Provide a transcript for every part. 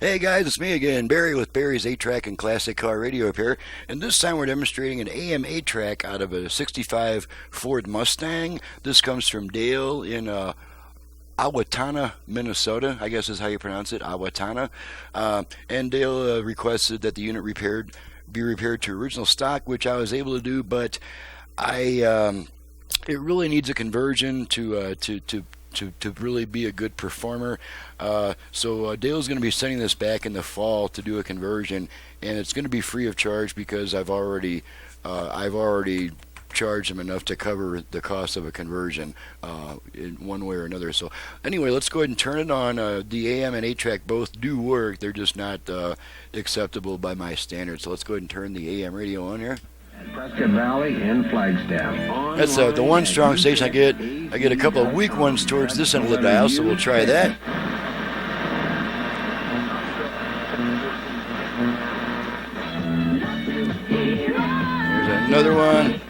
Hey guys, it's me again, Barry with Barry's 8-Track and Classic Car Radio Repair, and this time we're demonstrating an AM-8 track out of a 65 Ford Mustang. This comes from Dale in Owatonna, Minnesota, I guess is how you pronounce it, Owatonna. And Dale requested that the unit be repaired to original stock, which I was able to do, but it really needs a conversion to really be a good performer. So Dale's going to be sending this back in the fall to do a conversion, and it's going to be free of charge because I've already charged him enough to cover the cost of a conversion in one way or another. So anyway, let's go ahead and turn it on. The AM and 8-track both do work. They're just not acceptable by my standards. So let's go ahead and turn the AM radio on here. Prescott Valley in Flagstaff. That's the one strong station I get. I get a couple of weak ones towards this end of the dial, so we'll try that. There's another one.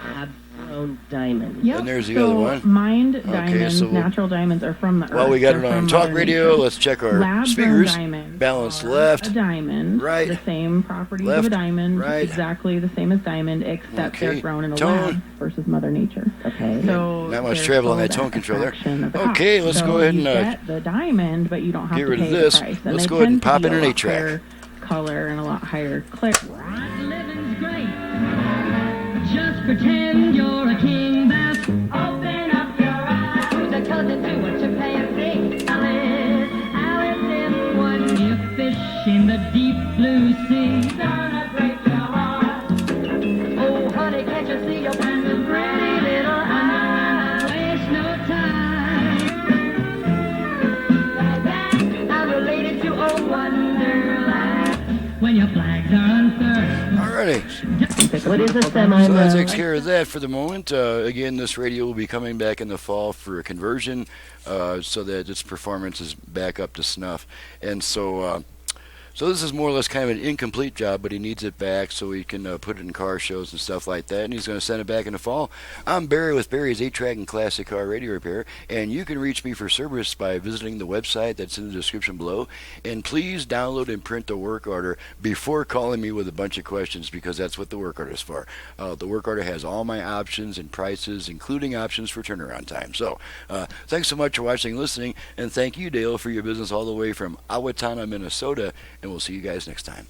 Diamond. Yep. And there's the other one. Mined diamonds, natural diamonds are from the earth. Well, we got it on talk radio. Let's check our Lab-grown speakers. diamonds Balance are left. A diamond. Right. The same properties Left. of a diamond. Right. Exactly the same as diamond, except Okay. they're grown in a Tone. lab versus Mother Nature. Okay. So Not much they're travel on that sold tone at a controller. fraction of the Okay, cost. let's So go ahead you and get the diamond, but you don't have get to rid of pay this. the price. And Let's they go ahead and tend to pop be in an a lot 8-track. higher color and a lot higher click. Living's great. Just pretend you're a king. That's open up your eyes. The cousin do what you pay a fee. Alice in one. You fish in the deep blue sea. Gonna break your heart. Oh, honey, can't you see your pretty little eyes? Waste no time. I'm related to old Wonderland. When your flags are unfurled. Alrighty. What is a So that takes semi? care of that for the moment. Again, this radio will be coming back in the fall for a conversion so that its performance is back up to snuff. And so this is more or less kind of an incomplete job, but he needs it back so he can put it in car shows and stuff like that, and he's going to send it back in the fall. I'm Barry with Barry's 8-Track and Classic Car Radio Repair, and you can reach me for service by visiting the website that's in the description below. And please download and print the work order before calling me with a bunch of questions, because that's what the work order is for. The work order has all my options and prices, including options for turnaround time. So thanks so much for watching and listening, and thank you, Dale, for your business all the way from Owatonna, Minnesota, and we'll see you guys next time.